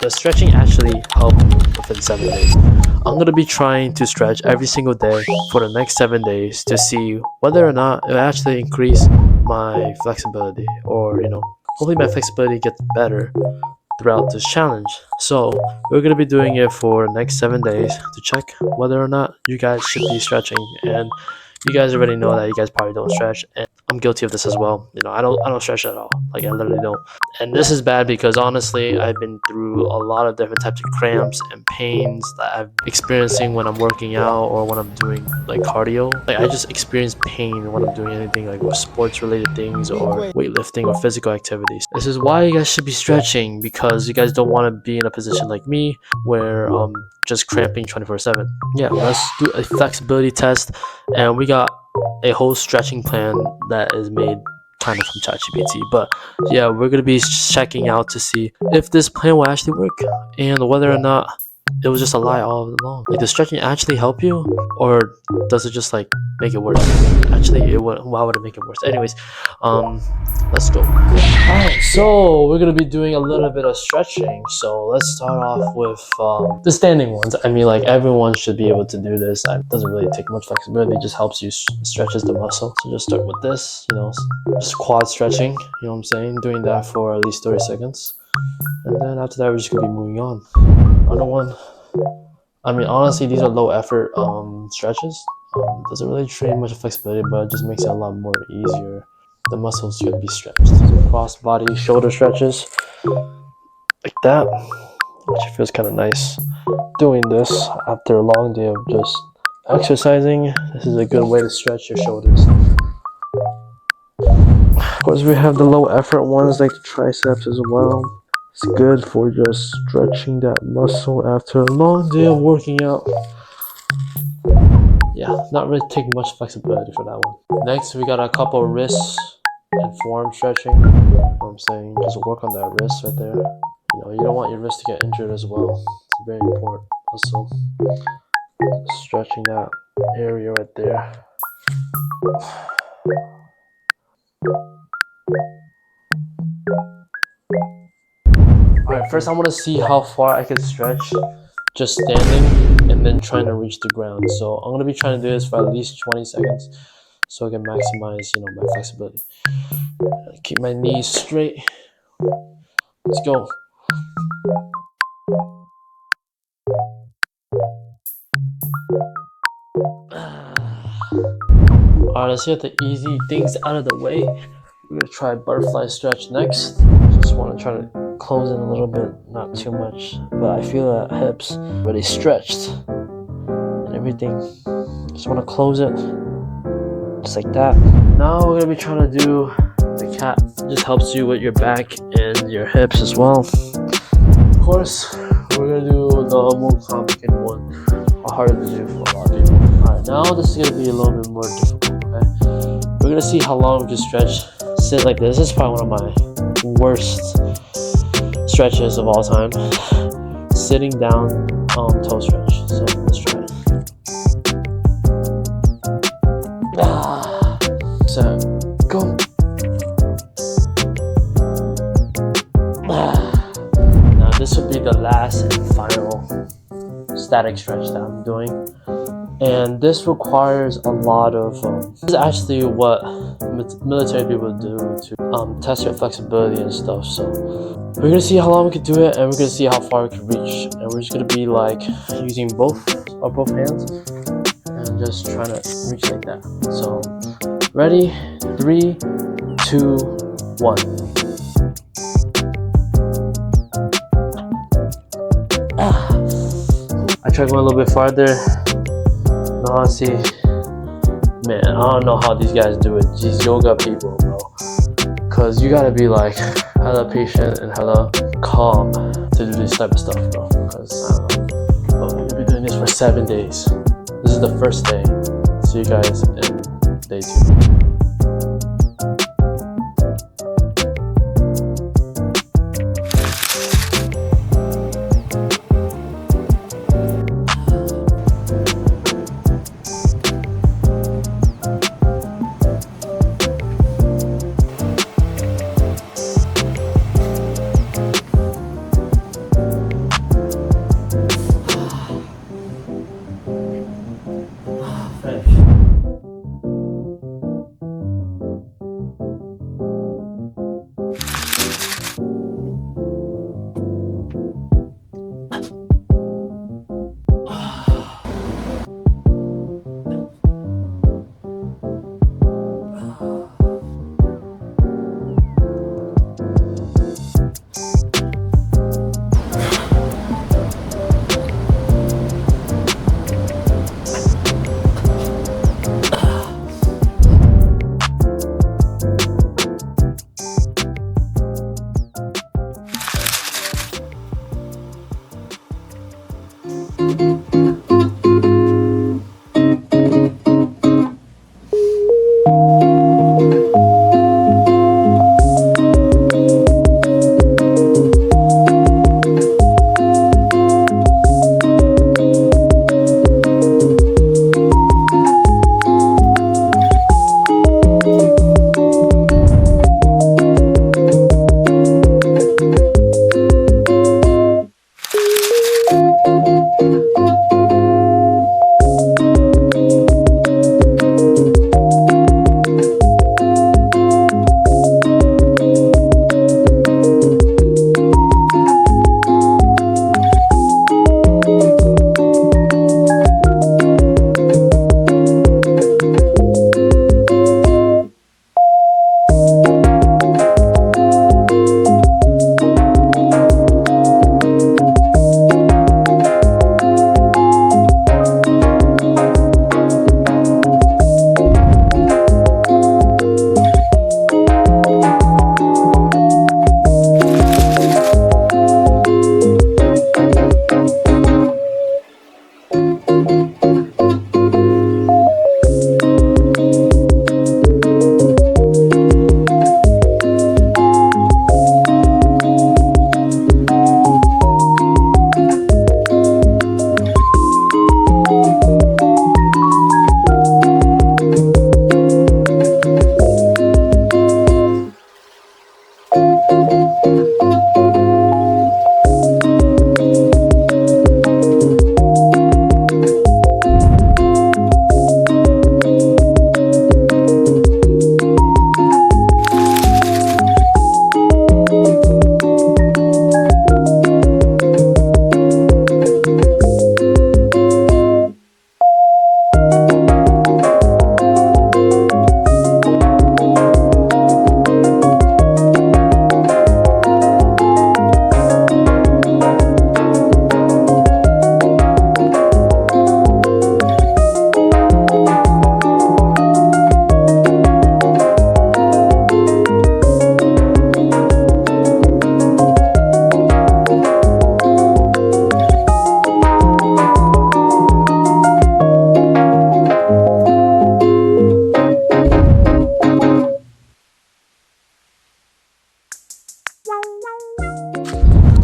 does stretching actually help within 7 days? I'm going to be trying to stretch every single day for the next 7 days to see whether or not it actually increase my flexibility, or hopefully my flexibility gets better throughout this challenge. So we're going to be doing it for the next 7 days to check whether or not you guys should be stretching. And you guys already know that you guys probably don't stretch, and I'm guilty of this as well. I don't stretch at all. Like, I literally don't. And this is bad because honestly, I've been through a lot of different types of cramps and pains that I'm experiencing when I'm working out or when I'm doing like cardio. Like, I just experience pain when I'm doing anything like with sports related things or weightlifting or physical activities. This is why you guys should be stretching, because you guys don't want to be in a position like me where just cramping 24/7. Yeah, let's do a flexibility test, and we got a whole stretching plan that is made kind of from ChatGPT. But yeah, we're gonna be checking out to see if this plan will actually work and whether or not it was just a lie all along. Like, does stretching actually help you, or does it just like make it worse? Actually, why would it make it worse? Anyways, let's go. Alright, so we're gonna be doing a little bit of stretching. So let's start off with the standing ones. I mean, like, everyone should be able to do this. It doesn't really take much flexibility. It just helps you stretches the muscle. So just start with this, just quad stretching. You know what I'm saying? Doing that for at least 30 seconds. And then after that, we're just gonna be moving on. Another one. I mean, honestly, these are low effort stretches. Doesn't really train much flexibility, but it just makes it a lot more easier. The muscles should be stretched. So cross body shoulder stretches like that, which feels kind of nice. Doing this after a long day of just exercising, this is a good way to stretch your shoulders. Of course, we have the low effort ones like the triceps as well. It's good for just stretching that muscle after a long day of working out. Yeah, not really taking much flexibility for that one. Next, we got a couple of wrists and forearm stretching. You know what I'm saying? Just work on that wrist right there. You don't want your wrist to get injured as well. It's very important. Also, stretching that area right there. Alright, first I want to see how far I can stretch just standing and then trying to reach the ground. So I'm going to be trying to do this for at least 20 seconds so I can maximize, my flexibility. Keep my knees straight. Let's go. Alright, let's get the easy things out of the way. We're gonna try butterfly stretch next. Just want to try to close in a little bit, not too much, but I feel that hips already stretched and everything. Just want to close it just like that. Now we're gonna be trying to do the cat. It just helps you with your back and your hips as well. Of course, we're gonna do the more complicated one, or harder to do for a lot of people. Alright, now this is gonna be a little bit more difficult. Okay, we're gonna see how long we can stretch. Sit like this. This is probably one of my worst stretches of all time. Sitting down, toe stretch. So let's try it. So go. Now this would be the last and final static stretch that I'm doing, and this requires a lot of this is actually what military people do to test your flexibility and stuff. So we're gonna see how long we can do it, and we're gonna see how far we can reach, and we're just gonna be like using both hands and just trying to reach like that. So ready, 3, 2, 1. I tried going a little bit farther. No, honestly, man, I don't know how these guys do it. These yoga people, bro. Cause you gotta be like hella patient and hella calm to do this type of stuff, bro. Cause I don't know. But we're gonna be doing this for 7 days. This is the first day. See you guys in day 2.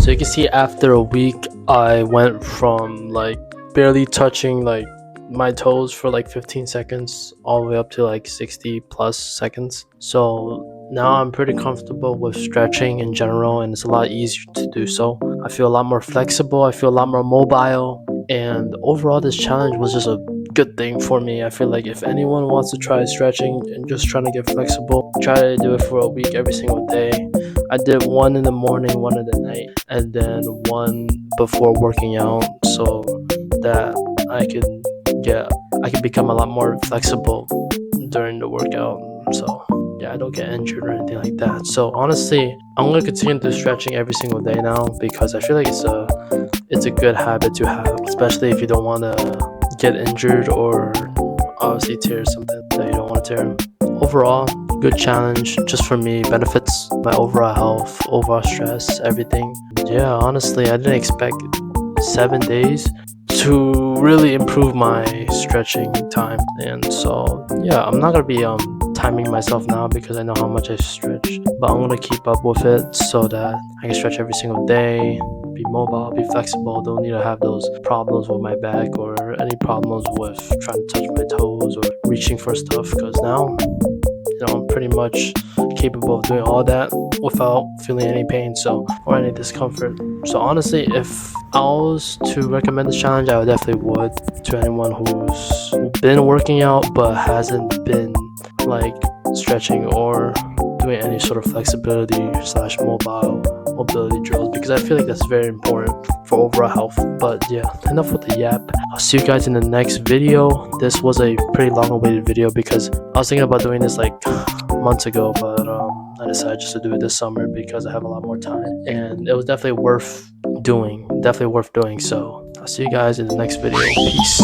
So you can see after a week, I went from like barely touching like my toes for like 15 seconds all the way up to like 60 plus seconds. So now I'm pretty comfortable with stretching in general, and it's a lot easier to do so. I feel a lot more flexible, I feel a lot more mobile, and overall this challenge was just a good thing for me. I feel like if anyone wants to try stretching and just trying to get flexible, try to do it for a week every single day. I did one in the morning, one in the night, and then one before working out, so that I can become a lot more flexible during the workout. So yeah, I don't get injured or anything like that. So honestly, I'm gonna continue to do stretching every single day now, because I feel like it's a good habit to have, especially if you don't want to get injured or obviously tear something that you don't want to tear. Overall, good challenge just for me, benefits my overall health, overall stress, everything. Yeah, honestly, I didn't expect 7 days to really improve my stretching time. And so yeah, I'm not gonna be timing myself now because I know how much I stretch, but I'm gonna keep up with it so that I can stretch every single day, be mobile, be flexible, don't need to have those problems with my back or any problems with trying to touch my toes or reaching for stuff, because now I'm pretty much capable of doing all that without feeling any pain or any discomfort. So honestly, if I was to recommend this challenge, I would definitely would to anyone who's been working out but hasn't been like stretching or doing any sort of flexibility slash mobility drills, because I feel like that's very important for overall health. But yeah, enough with the yap. I'll see you guys in the next video. This was a pretty long awaited video because I was thinking about doing this like months ago, but I decided just to do it this summer because I have a lot more time, and it was definitely worth doing. So I'll see you guys in the next video. Peace.